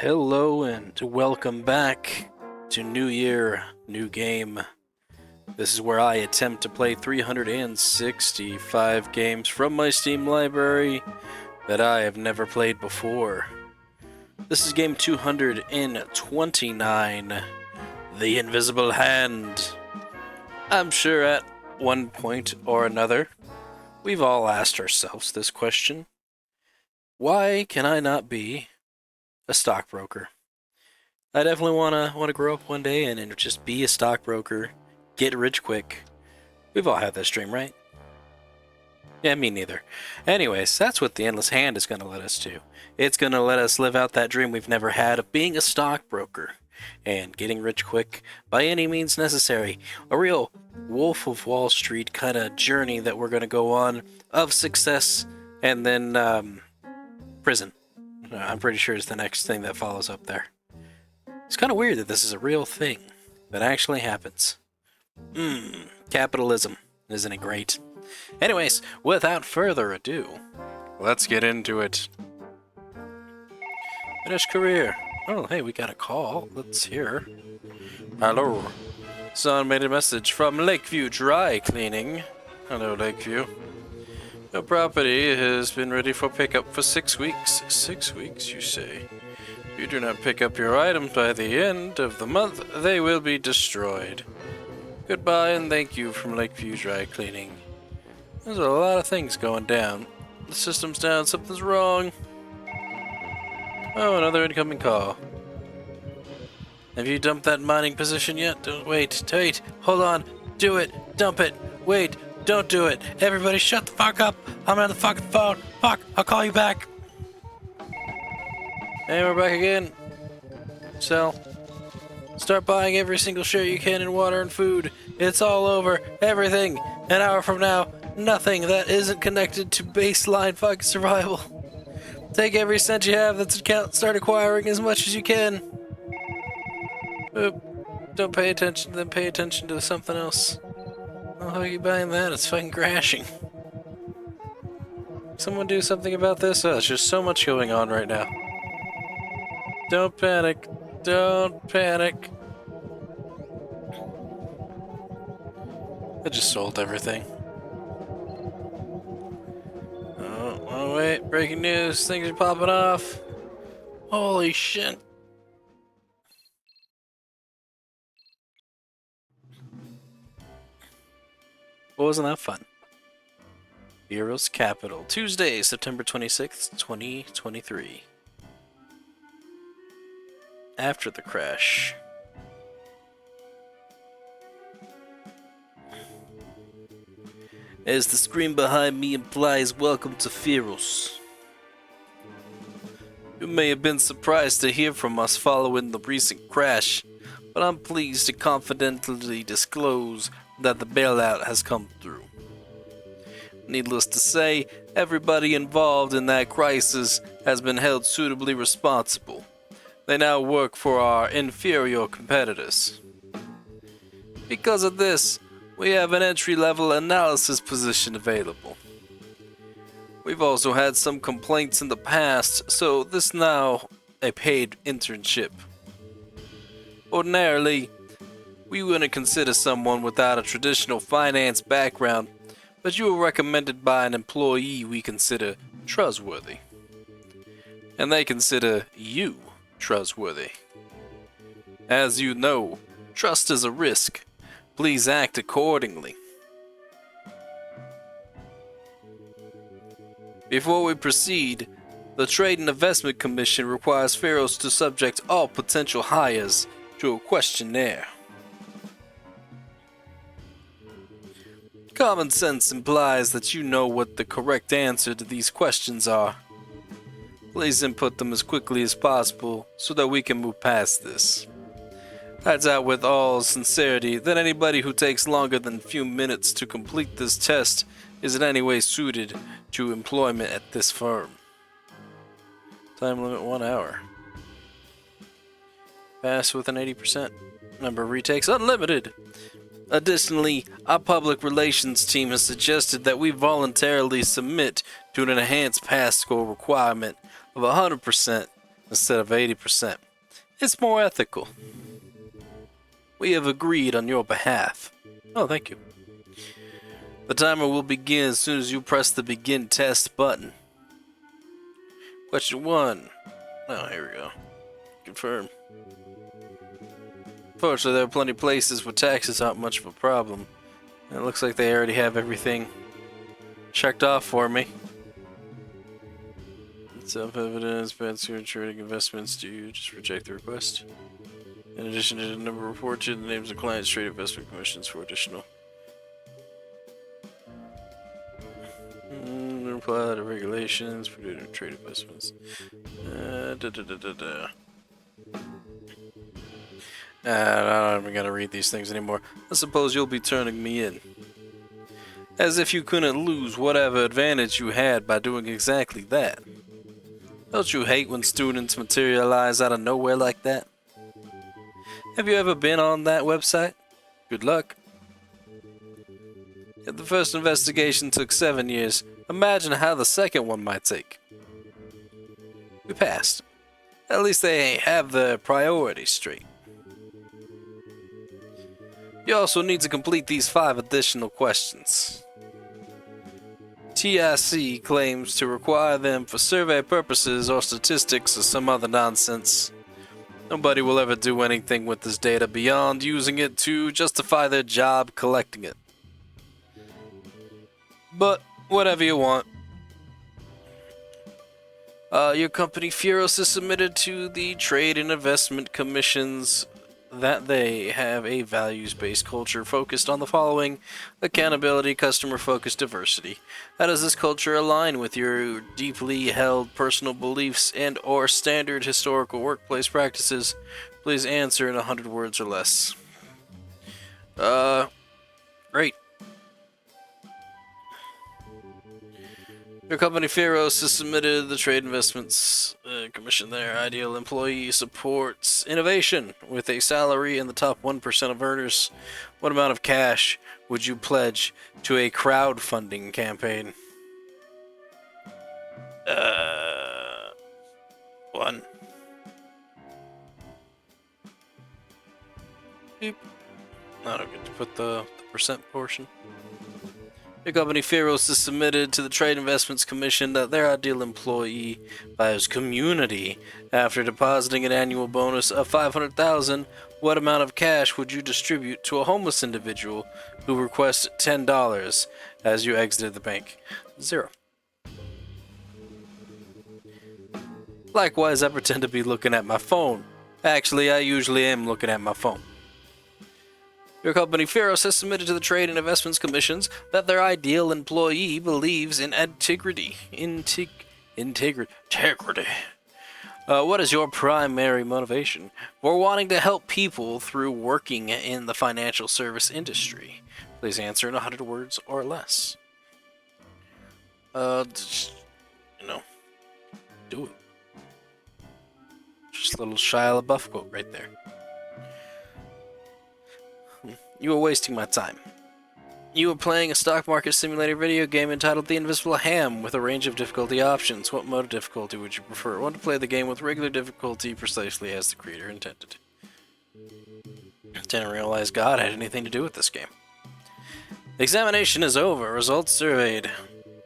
Hello and welcome back to New Year, New Game. This is where I attempt to play 365 games from my Steam library that I have never played before. This is game 229, The Invisible Hand. I'm sure at one point or another, we've all asked ourselves this question. Why can I not be a stockbroker? I definitely want to grow up one day and just be a stockbroker, get rich quick. We've all had this dream, right? Yeah, me neither. Anyways, that's what the Endless Hand is going to let us do. It's going to let us live out that dream we've never had of being a stockbroker and getting rich quick by any means necessary. A real Wolf of Wall Street kind of journey that we're going to go on of success and then prison. I'm pretty sure is the next thing that follows up there. It's kind of weird that this is a real thing that actually happens. Capitalism. Isn't it great? Anyways, without further ado, let's get into it. Finish career. Oh, hey, we got a call. Let's hear. Hello. Someone made a message from Lakeview Dry Cleaning. Hello, Lakeview. Your property has been ready for pickup for 6 weeks. 6 weeks, you say? If you do not pick up your items by the end of the month, they will be destroyed. Goodbye and thank you from Lakeview Dry Cleaning. There's a lot of things going down. The system's down, something's wrong. Oh, another incoming call. Have you dumped that mining position yet? Wait, hold on, do it, dump it, wait. Don't do it. Everybody shut the fuck up. I'm on the fucking phone. Fuck, I'll call you back. Hey, we're back again. Sell. Start buying every single share you can in water and food. It's all over. Everything. An hour from now, nothing that isn't connected to baseline fucking survival. Take every cent you have that's account. Start acquiring as much as you can. Oop. Don't pay attention, then pay attention to something else. Oh, how are you buying that? It's fucking crashing. Someone do something about this? Oh, there's just so much going on right now. Don't panic. Don't panic. I just sold everything. Oh, wait. Breaking news. Things are popping off. Holy shit. Well, wasn't that fun? Heroes Capital, Tuesday, September 26th, 2023. After the crash. As the screen behind me implies, welcome to Feros. You may have been surprised to hear from us following the recent crash, but I'm pleased to confidentially disclose that the bailout has come through. Needless to say, everybody involved in that crisis has been held suitably responsible. They now work for our inferior competitors. Because of this, we have an entry-level analysis position available. We've also had some complaints in the past, so this is now a paid internship. Ordinarily, we wouldn't consider someone without a traditional finance background, but you were recommended by an employee we consider trustworthy. And they consider you trustworthy. As you know, trust is a risk. Please act accordingly. Before we proceed, the Trade and Investment Commission requires Feros to subject all potential hires to a questionnaire. Common sense implies that you know what the correct answer to these questions are. Please input them as quickly as possible so that we can move past this. Adds out with all sincerity that anybody who takes longer than a few minutes to complete this test is in any way suited to employment at this firm. Time limit 1 hour. Pass with an 80%. Number of retakes unlimited. Additionally, our public relations team has suggested that we voluntarily submit to an enhanced pass score requirement of 100% instead of 80%. It's more ethical. We have agreed on your behalf. Oh, thank you. The timer will begin as soon as you press the begin test button. Question 1. Oh, here we go. Confirm. Fortunately, there are plenty of places where taxes aren't much of a problem. It looks like they already have everything checked off for me. Self-evidence, bad trading investments. Do you just reject the request? In addition to the number reported, the names of clients, trade investment commissions for additional. Apply to regulations for trade investments. I don't even gotta read these things anymore. I suppose you'll be turning me in. As if you couldn't lose whatever advantage you had by doing exactly that. Don't you hate when students materialize out of nowhere like that? Have you ever been on that website? Good luck. If the first investigation took 7 years, imagine how the second one might take. We passed. At least they have their priorities straight. You also need to complete these 5 additional questions. TIC claims to require them for survey purposes or statistics or some other nonsense. Nobody will ever do anything with this data beyond using it to justify their job collecting it. But whatever you want. Your company Furos is submitted to the Trade and Investment Commissions that they have a values-based culture focused on the following: accountability, customer-focused diversity. How does this culture align with your deeply held personal beliefs and or standard historical workplace practices? Please answer in 100 words or less. Great. Your company Furos is submitted to the Trade Investments Commission. Their ideal employee supports innovation with a salary in the top 1% of earners. What amount of cash would you pledge to a crowdfunding campaign? 1. Beep. I don't get to put the percent portion. Your company Furos is submitted to the Trade Investments Commission that their ideal employee buys community. After depositing an annual bonus of $500,000, what amount of cash would you distribute to a homeless individual who requests $10 as you exited the bank? 0. Likewise, I pretend to be looking at my phone. Actually, I usually am looking at my phone. Your company Furos has submitted to the Trade and Investments Commissions that their ideal employee believes in integrity. Integrity. What is your primary motivation for wanting to help people through working in the financial service industry? Please answer in 100 words or less. Just, do it. Just a little Shia LaBeouf quote right there. You are wasting my time. You are playing a stock market simulator video game entitled The Invisible Ham with a range of difficulty options. What mode of difficulty would you prefer? I want to play the game with regular difficulty precisely as the creator intended. Didn't realize God had anything to do with this game. The examination is over. Results surveyed.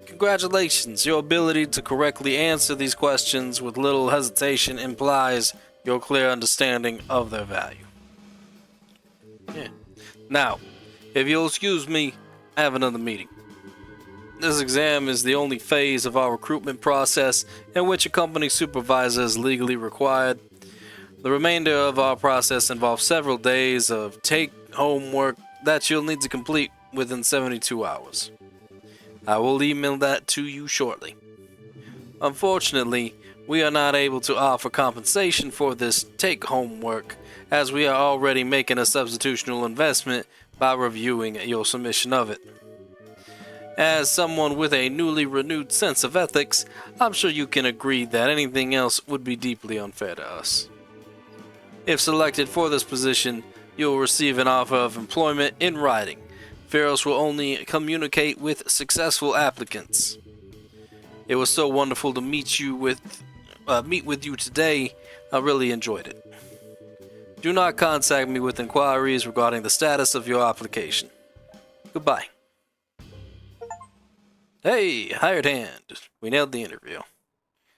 Congratulations. Your ability to correctly answer these questions with little hesitation implies your clear understanding of their value. Yeah. Now, if you'll excuse me, I have another meeting. This exam is the only phase of our recruitment process in which a company supervisor is legally required. The remainder of our process involves several days of take-home work that you'll need to complete within 72 hours. I will email that to you shortly. Unfortunately, we are not able to offer compensation for this take-home work, as we are already making a substitutional investment by reviewing your submission of it. As someone with a newly renewed sense of ethics, I'm sure you can agree that anything else would be deeply unfair to us. If selected for this position, you will receive an offer of employment in writing. Furos will only communicate with successful applicants. It was so wonderful to meet you with meet with you today. I really enjoyed it. Do not contact me with inquiries regarding the status of your application. Goodbye. Hey, hired hand. We nailed the interview.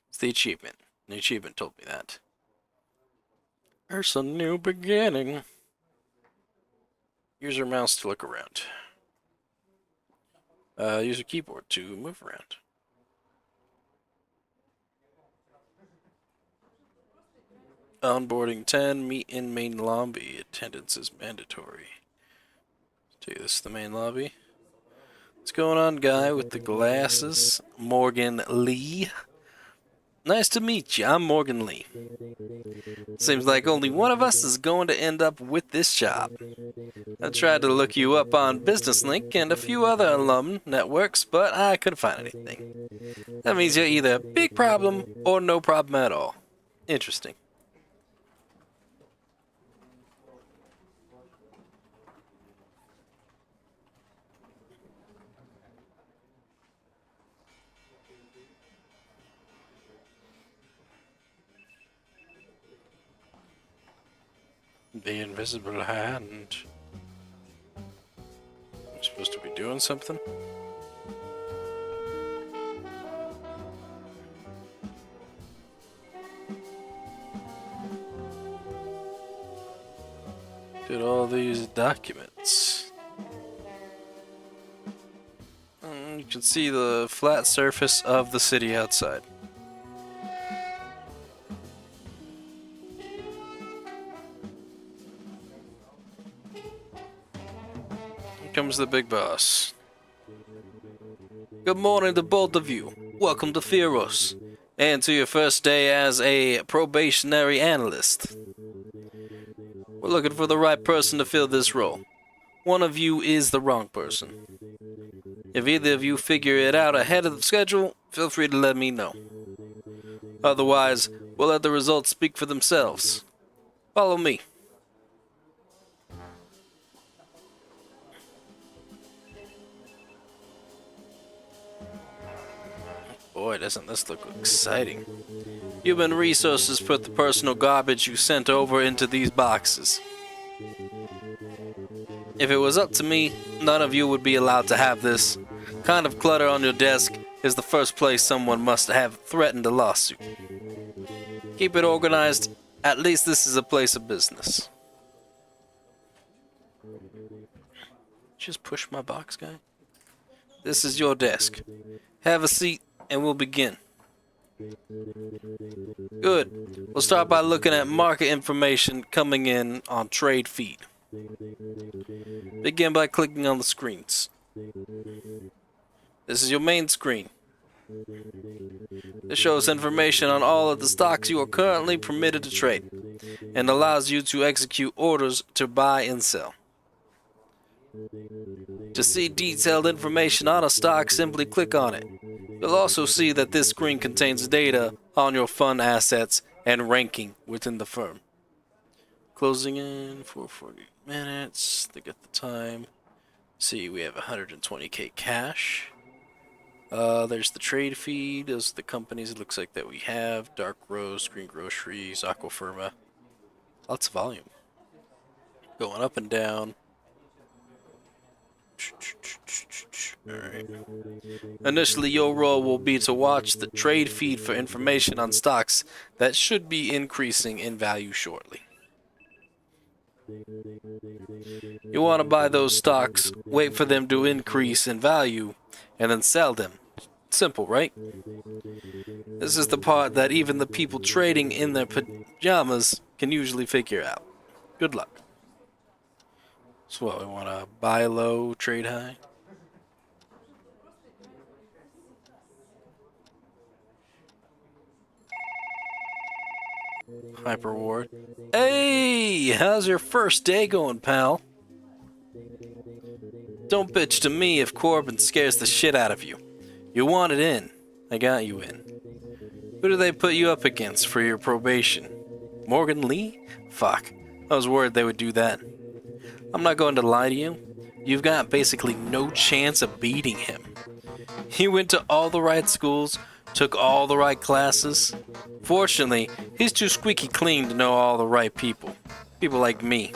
It's the achievement. The achievement told me that. There's a new beginning. Use your mouse to look around. Use your keyboard to move around. Onboarding 10, meet in main lobby. Attendance is mandatory. See, this is the main lobby. What's going on, guy with the glasses? Morgan Lee. Nice to meet you. I'm Morgan Lee. Seems like only one of us is going to end up with this job. I tried to look you up on BusinessLink and a few other alum networks, but I couldn't find anything. That means you're either a big problem or no problem at all. Interesting. The invisible hand. I'm supposed to be doing something? Did all these documents. You can see the flat surface of the city outside. Comes the big boss. Good morning to both of you. Welcome to Fearos, and to your first day as a probationary analyst. We're looking for the right person to fill this role. One of you is the wrong person. If either of you figure it out ahead of the schedule, feel free to let me know. Otherwise, we'll let the results speak for themselves. Follow me. Boy, doesn't this look exciting. Human resources put the personal garbage you sent over into these boxes. If it was up to me, none of you would be allowed to have this. Kind of clutter on your desk is the first place someone must have threatened a lawsuit. Keep it organized. At least this is a place of business. Just push my box, guy. This is your desk. Have a seat and we'll begin. Good. We'll start by looking at market information coming in on trade feed. Begin by clicking on the screens. This is your main screen. This shows information on all of the stocks you are currently permitted to trade and allows you to execute orders to buy and sell. To see detailed information on a stock, simply click on it. You'll also see that this screen contains data on your fund assets and ranking within the firm. Closing in for 40 minutes. They get the time. See, we have 120k cash. There's the trade feed. Those are the companies it looks like that we have. Dark Rose, Green Groceries, Aquafirma. Lots of volume. Going up and down. Alright. Initially, your role will be to watch the trade feed for information on stocks that should be increasing in value shortly. You want to buy those stocks, wait for them to increase in value, and then sell them. Simple, right? This is the part that even the people trading in their pajamas can usually figure out. Good luck. So what, we want to buy low, trade high? Hyper reward. Hey, how's your first day going, pal? Don't bitch to me if Corbin scares the shit out of you. You wanted in. I got you in. Who do they put you up against for your probation? Morgan Lee? Fuck. I was worried they would do that. I'm not going to lie to you. You've got basically no chance of beating him. He went to all the right schools, took all the right classes. Fortunately, he's too squeaky clean to know all the right people. People like me.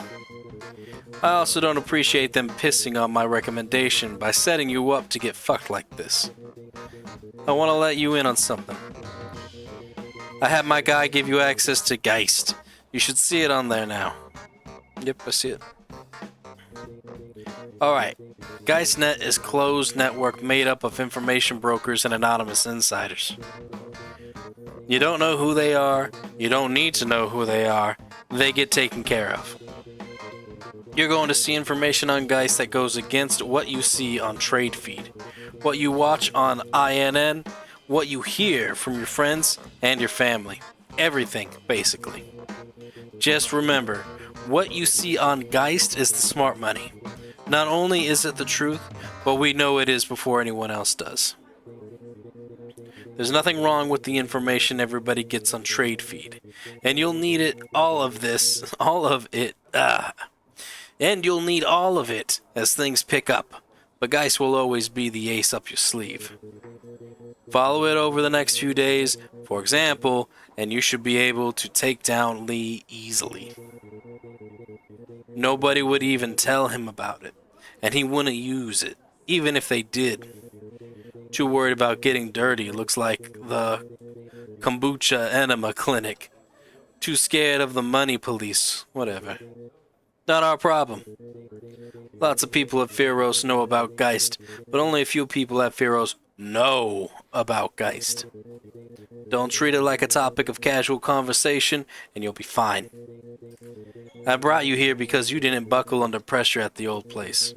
I also don't appreciate them pissing on my recommendation by setting you up to get fucked like this. I want to let you in on something. I had my guy give you access to Geist. You should see it on there now. Yep, I see it. Alright, GeistNet is a closed network made up of information brokers and anonymous insiders. You don't know who they are, you don't need to know who they are, they get taken care of. You're going to see information on Geist that goes against what you see on TradeFeed, what you watch on INN, what you hear from your friends and your family. Everything, basically. Just remember, what you see on Geist is the smart money. Not only is it the truth, but we know it is before anyone else does. There's nothing wrong with the information everybody gets on TradeFeed, and you'll need it, and you'll need all of it as things pick up, but Geist will always be the ace up your sleeve. Follow it over the next few days, for example, and you should be able to take down Lee easily. Nobody would even tell him about it, and he wouldn't use it, even if they did. Too worried about getting dirty, looks like the kombucha enema clinic. Too scared of the money police, whatever. Not our problem. Lots of people at Fearos know about Geist, but only a few people at Fearos know about Geist. Don't treat it like a topic of casual conversation, and you'll be fine. I brought you here because you didn't buckle under pressure at the old place.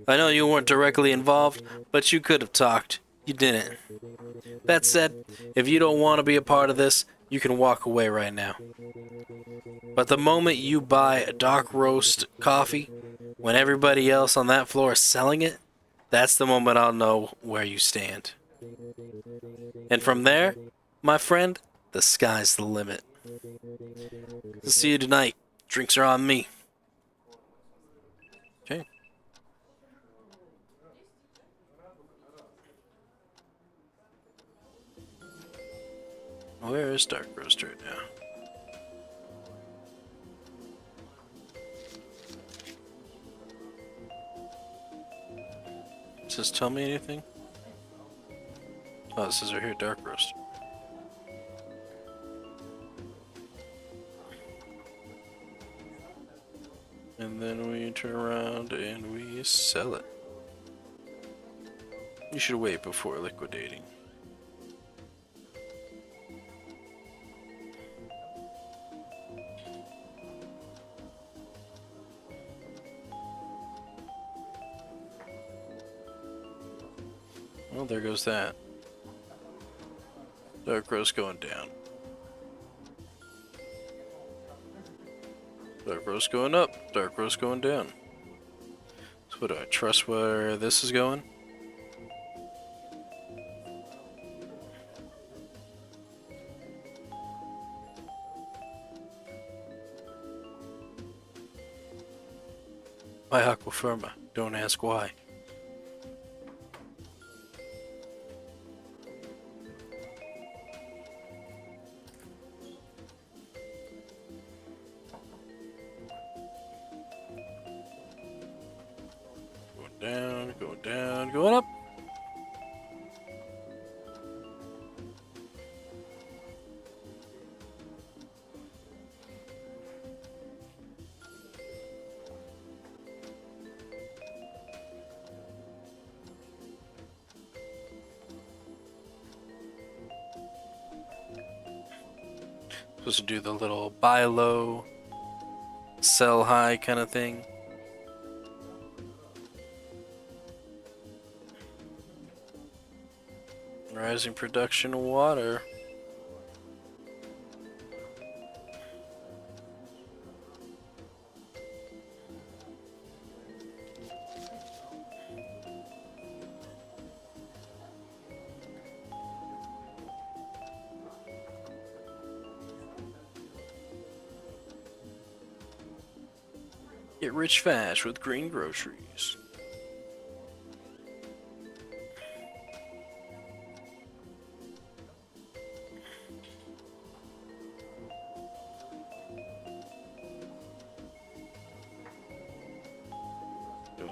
I know you weren't directly involved, but you could have talked. You didn't. That said, if you don't want to be a part of this, you can walk away right now. But the moment you buy a dark roast coffee, when everybody else on that floor is selling it, that's the moment I'll know where you stand. And from there, my friend, the sky's the limit. See you tonight. Drinks are on me. Okay. Where is Dark Roast right now? Does this tell me anything? Oh, it says right here, Dark Roast. And then we turn around and we sell it. You should wait before liquidating. Well, there goes that. Dark Roast going down. Dark Roast going up. Dark Roast going down. So what, do I trust where this is going? Why Aquafirma? Don't ask why. Going down, going up. Supposed to do the little buy low, sell high kind of thing. Rising production of water. Get rich fast with green groceries.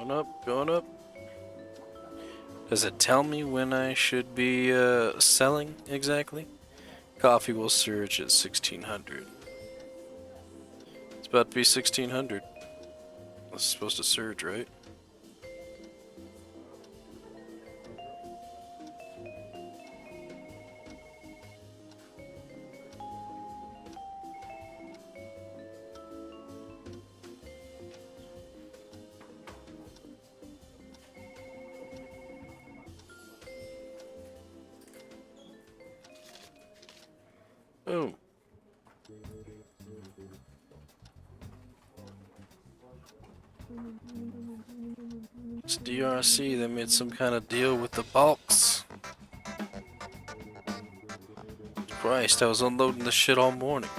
Going up, going up. Does it tell me when I should be selling exactly? Coffee will surge at 1600. It's about to be 1600. It's supposed to surge, right? Oh. It's DRC, they made some kind of deal with the bulks. Christ, I was unloading this shit all morning.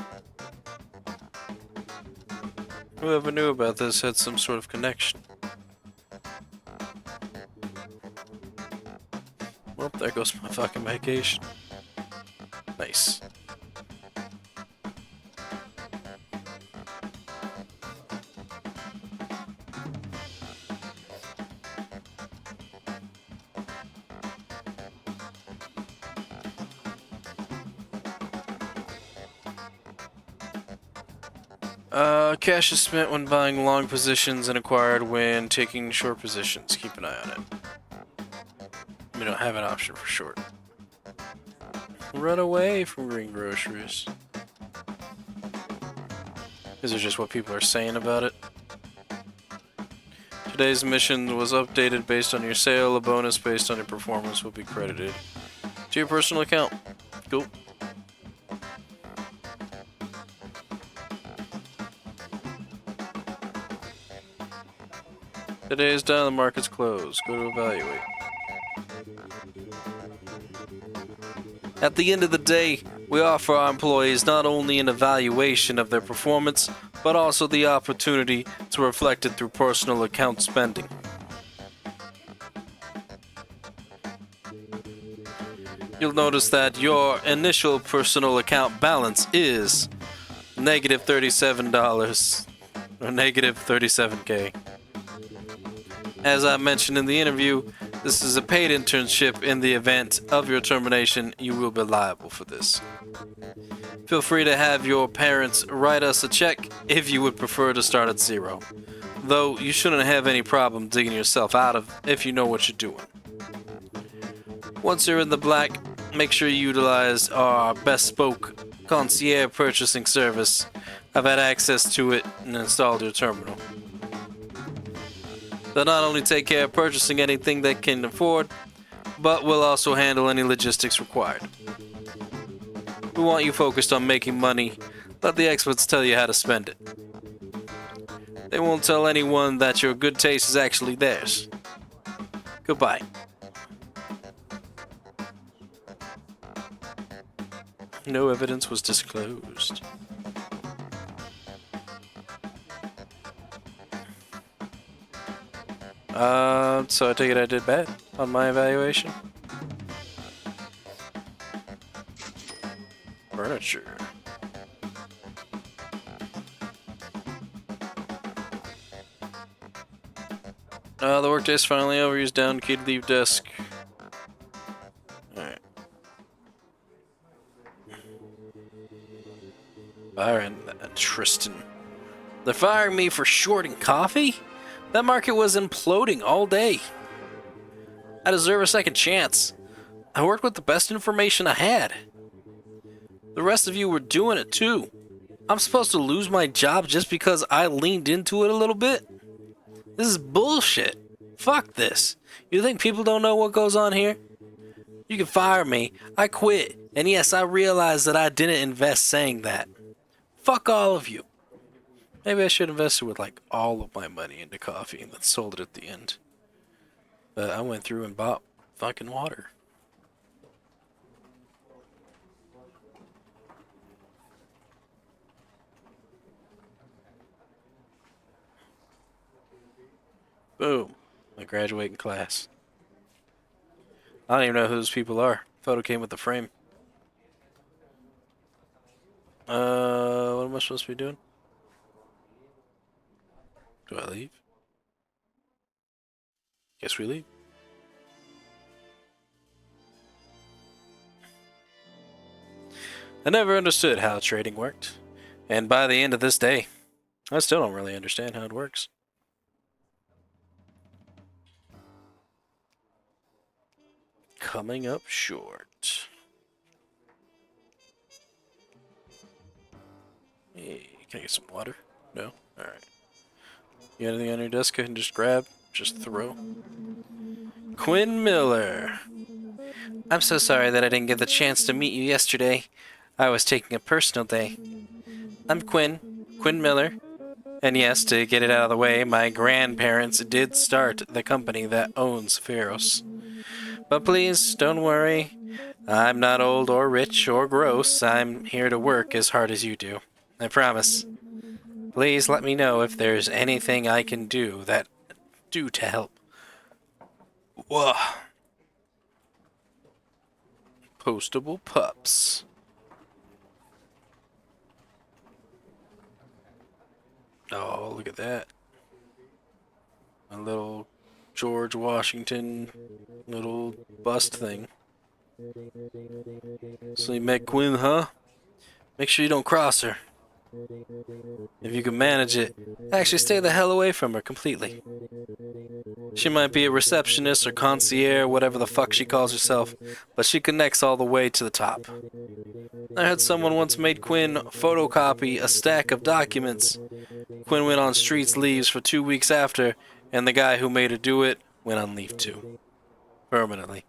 Whoever knew about this had some sort of connection. Well, there goes my fucking vacation. Nice. Cash is spent when buying long positions and acquired when taking short positions. Keep an eye on it. We don't have an option for short. Run away from greengroceries. Is it just what people are saying about it? Today's mission was updated based on your sale. A bonus based on your performance will be credited to your personal account. Cool. Today is done, the market's closed. Go to evaluate. At the end of the day, we offer our employees not only an evaluation of their performance, but also the opportunity to reflect it through personal account spending. You'll notice that your initial personal account balance is negative $37, or negative 37K. As I mentioned in the interview, this is a paid internship. In the event of your termination, you will be liable for this. Feel free to have your parents write us a check if you would prefer to start at zero. Though you shouldn't have any problem digging yourself out of if you know what you're doing. Once you're in the black, make sure you utilize our bespoke concierge purchasing service. I've had access to it and installed your terminal. They'll not only take care of purchasing anything they can afford, but will also handle any logistics required. We want you focused on making money. Let the experts tell you how to spend it. They won't tell anyone that your good taste is actually theirs. Goodbye. No evidence was disclosed. So I take it I did bad on my evaluation. Furniture. The workday's finally over. Use down key to leave desk. Alright. Byron and Tristan. They're firing me for shorting coffee? That market was imploding all day. I deserve a second chance. I worked with the best information I had. The rest of you were doing it too. I'm supposed to lose my job just because I leaned into it a little bit? This is bullshit. Fuck this. You think people don't know what goes on here? You can fire me. I quit. And yes, I realize that I didn't invest saying that. Fuck all of you. Maybe I should invest it with like all of my money into coffee and then sold it at the end. But I went through and bought fucking water. Boom. I graduate in class. I don't even know who those people are. Photo came with the frame. What am I supposed to be doing? Do I leave? Guess we leave. I never understood how trading worked, and by the end of this day, I still don't really understand how it works. Coming up short. Hey, can I get some water? No? Alright. You got anything on your desk I can just grab? Just throw? Quinn Miller. I'm so sorry that I didn't get the chance to meet you yesterday. I was taking a personal day. I'm Quinn Miller. And yes, to get it out of the way, my grandparents did start the company that owns Pharos. But please, don't worry. I'm not old or rich or gross. I'm here to work as hard as you do. I promise. Please let me know if there's anything I can do to help. Whoa. Postable pups. Oh, look at that. A little George Washington little bust thing. So you met Quinn, huh? Make sure you don't cross her. If you can manage it, actually stay the hell away from her completely. She might be a receptionist or concierge, whatever the fuck she calls herself, but she connects all the way to the top. I heard someone once made Quinn photocopy a stack of documents. Quinn went on streets leaves for 2 weeks after, and the guy who made her do it went on leave too. Permanently.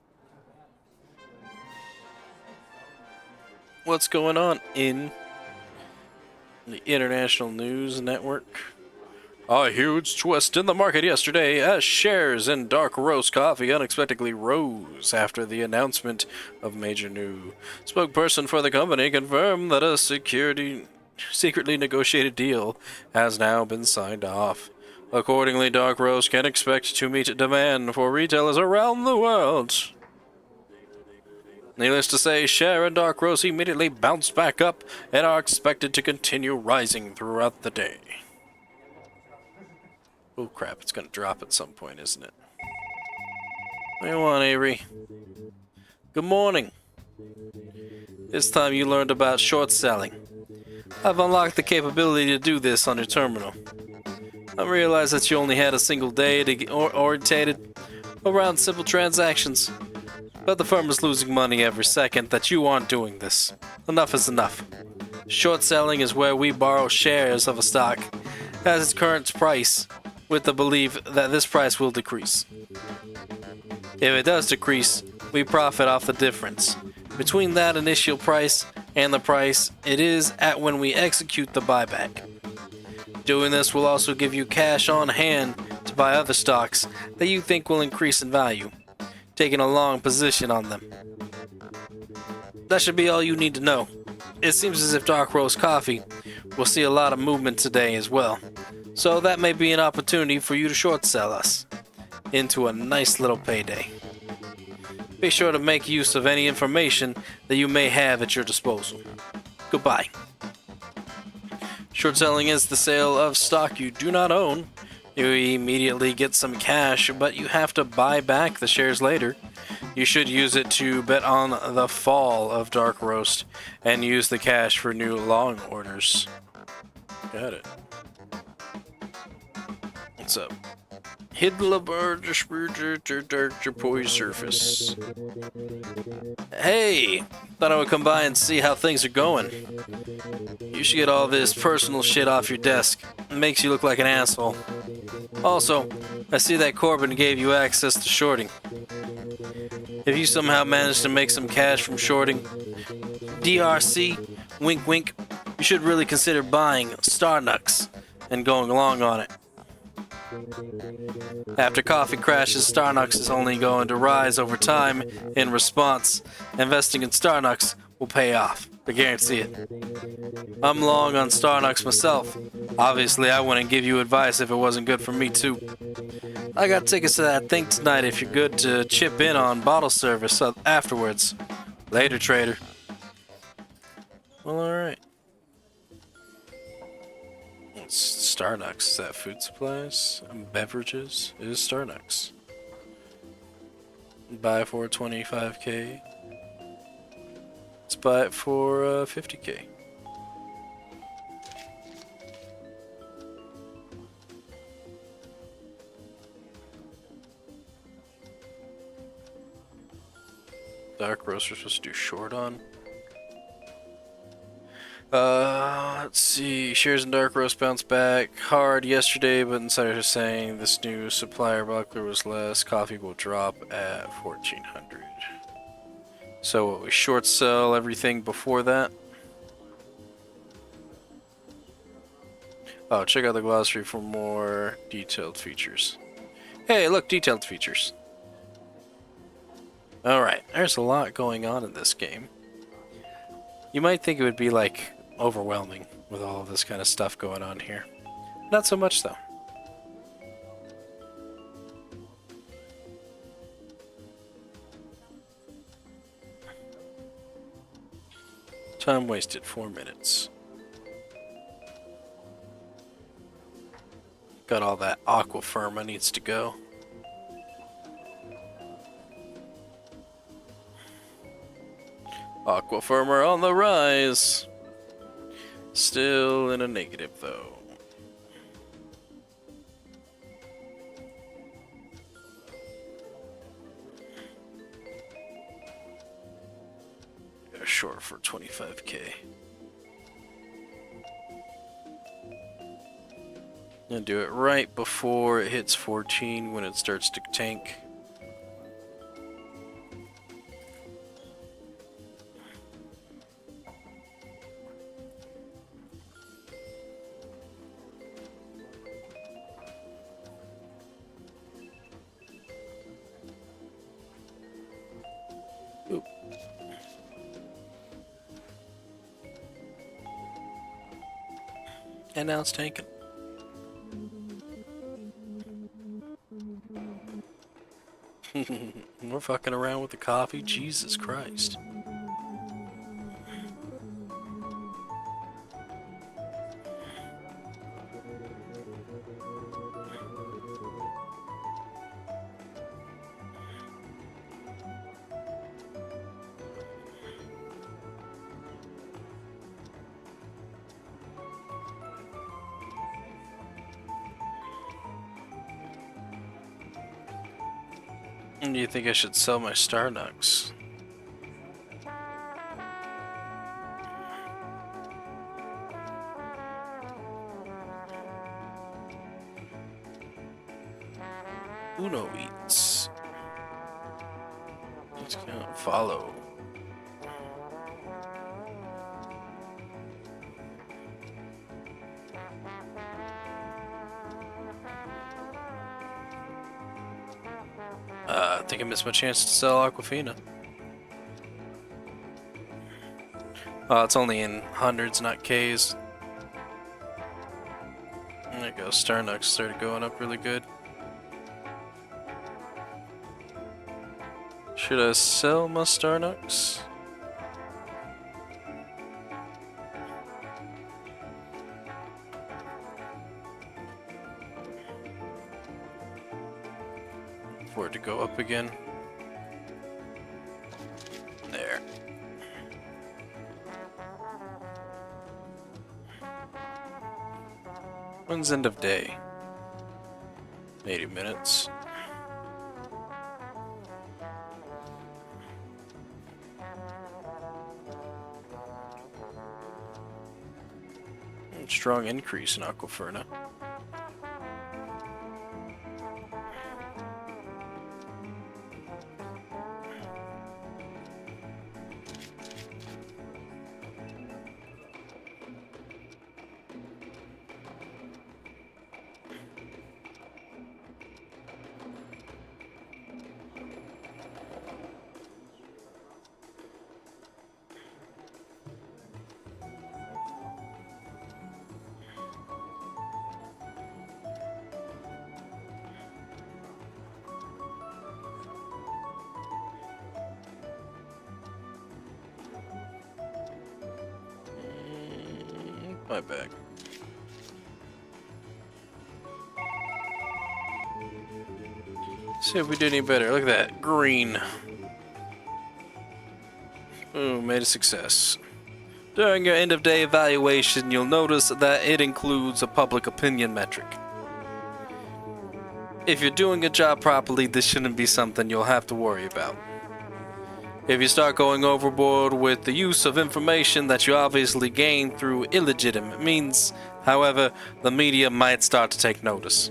What's going on in the International News Network? A huge twist in the market yesterday as shares in Dark Roast Coffee unexpectedly rose after the announcement of major new. Spokesperson for the company confirmed that a secretly negotiated deal has now been signed off. Accordingly, Dark Roast can expect to meet demand for retailers around the world. Needless to say, share in Dark Roast immediately bounced back up and are expected to continue rising throughout the day. Oh crap, it's gonna drop at some point, isn't it? What do you want, Avery? Good morning. This time you learned about short selling. I've unlocked the capability to do this on your terminal. I realize that you only had a single day to get orientated around simple transactions, but the firm is losing money every second that you aren't doing this. Enough is enough. Short selling is where we borrow shares of a stock at its current price, with the belief that this price will decrease. If it does decrease, we profit off the difference between that initial price and the price it is at when we execute the buyback. Doing this will also give you cash on hand to buy other stocks that you think will increase in value, taking a long position on them. That should be all you need to know. It seems as if Dark Roast Coffee will see a lot of movement today as well. So that may be an opportunity for you to short sell us into a nice little payday. Be sure to make use of any information that you may have at your disposal. Goodbye. Short selling is the sale of stock you do not own. You immediately get some cash, but you have to buy back the shares later. You should use it to bet on the fall of Dark Roast and use the cash for new long orders. Got it. What's up? Hidlaberg surface. Hey! Thought I would come by and see how things are going. You should get all this personal shit off your desk. It makes you look like an asshole. Also, I see that Corbin gave you access to shorting. If you somehow manage to make some cash from shorting, DRC, wink wink, you should really consider buying Starnux and going along on it. After coffee crashes, Starnux is only going to rise over time. In response, investing in Starnux will pay off. I guarantee it. I'm long on Starnux myself. Obviously, I wouldn't give you advice if it wasn't good for me too. I got tickets to that thing tonight if you're good to chip in on bottle service afterwards. Later, trader. Well, alright. Starnux, is that food supplies? Beverages? It is Starnux. Buy for 25k. Let's buy it for 50k. Dark roast we're supposed to do short on. Let's see. Shares in Dark Roast bounced back hard yesterday, but insiders are saying this new supplier buckler was less. Coffee will drop at 1400. So we short sell everything before that. Oh, check out the glossary for more detailed features. Hey, look, detailed features. Alright, there's a lot going on in this game. You might think it would be like overwhelming with all of this kind of stuff going on here. Not so much though. Time wasted, 4 minutes. Got all that aqua firma needs to go. Aqua firma on the rise. Still in a negative though. Got short for 25k. And do it right before it hits 14 when it starts to tank. Oop. And now it's tanking. We're fucking around with the coffee? Jesus Christ. Do you think I should sell my Starnucks? Uno Eats. Let's go follow. I think I missed my chance to sell Aquafina. Oh, it's only in hundreds, not Ks. There you go, Starnucks started going up really good. Should I sell my Starnucks? For it to go up again. There. When's end of day? 80 minutes. Strong increase in Aquaferna. My bag. See if we did any better. Look at that. Green. Ooh, made a success. During your end-of-day evaluation, you'll notice that it includes a public opinion metric. If you're doing your job properly, this shouldn't be something you'll have to worry about. If you start going overboard with the use of information that you obviously gained through illegitimate means, however, the media might start to take notice.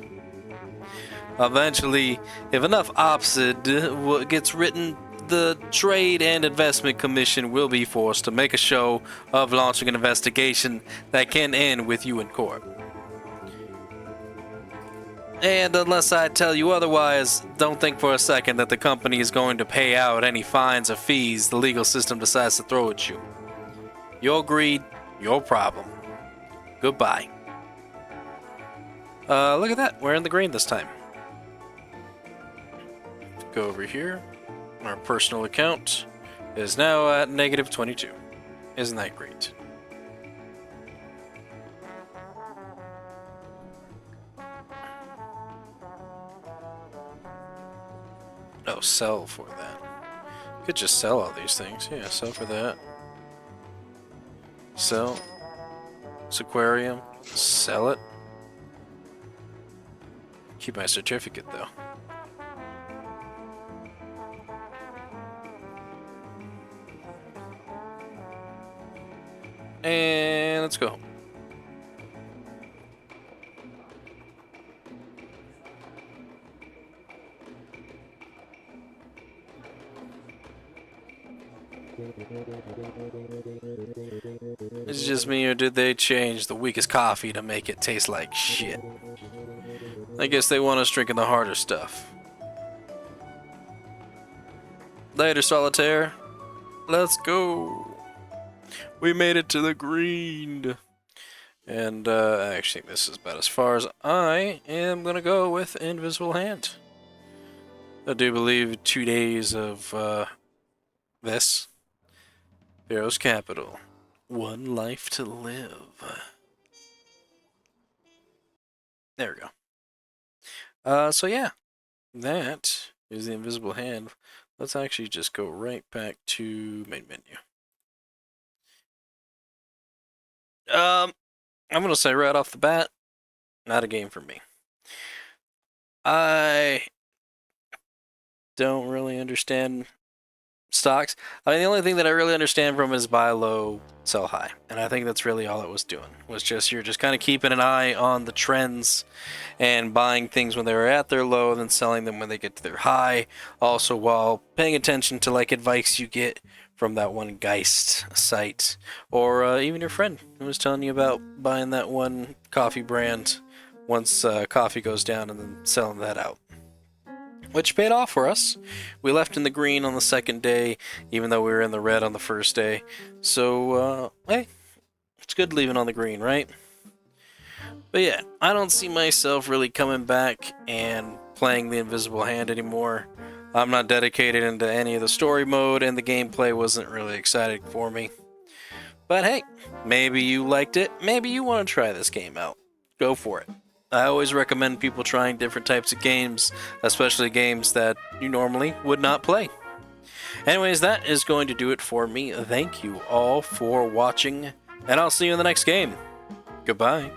Eventually, if enough op-ed gets written, the Trade and Investment Commission will be forced to make a show of launching an investigation that can end with you in court. And unless I tell you otherwise, don't think for a second that the company is going to pay out any fines or fees the legal system decides to throw at you. Your greed, your problem. Goodbye. Look at that. We're in the green this time. Go over here. Our personal account is now at -22. Isn't that great? Oh, sell for that. Could just sell all these things. Yeah, sell for that. Sell. Sequarium. Sell it. Keep my certificate though. And let's go. Is it just me, or did they change the weakest coffee to make it taste like shit? I guess they want us drinking the harder stuff. Later, Solitaire. Let's go. We made it to the green. And I actually think this is about as far as I am going to go with Invisible Hand. I do believe 2 days of this. Heroes Capital. One life to live. There we go. So yeah, that is the Invisible Hand. Let's actually just go right back to main menu. I'm gonna say right off the bat, not a game for me. I don't really understand stocks. I mean, the only thing that I really understand from it is buy low, sell high. And I think that's really all it was doing. Was just you're just kind of keeping an eye on the trends and buying things when they're at their low, then selling them when they get to their high. Also, while paying attention to like advice you get from that one Geist site, or even your friend who was telling you about buying that one coffee brand once coffee goes down, and then selling that out. Which paid off for us. We left in the green on the second day, even though we were in the red on the first day. So, hey, it's good leaving on the green, right? But yeah, I don't see myself really coming back and playing the Invisible Hand anymore. I'm not dedicated into any of the story mode, and the gameplay wasn't really exciting for me. But hey, maybe you liked it. Maybe you want to try this game out. Go for it. I always recommend people trying different types of games, especially games that you normally would not play. Anyways, that is going to do it for me. Thank you all for watching, and I'll see you in the next game. Goodbye.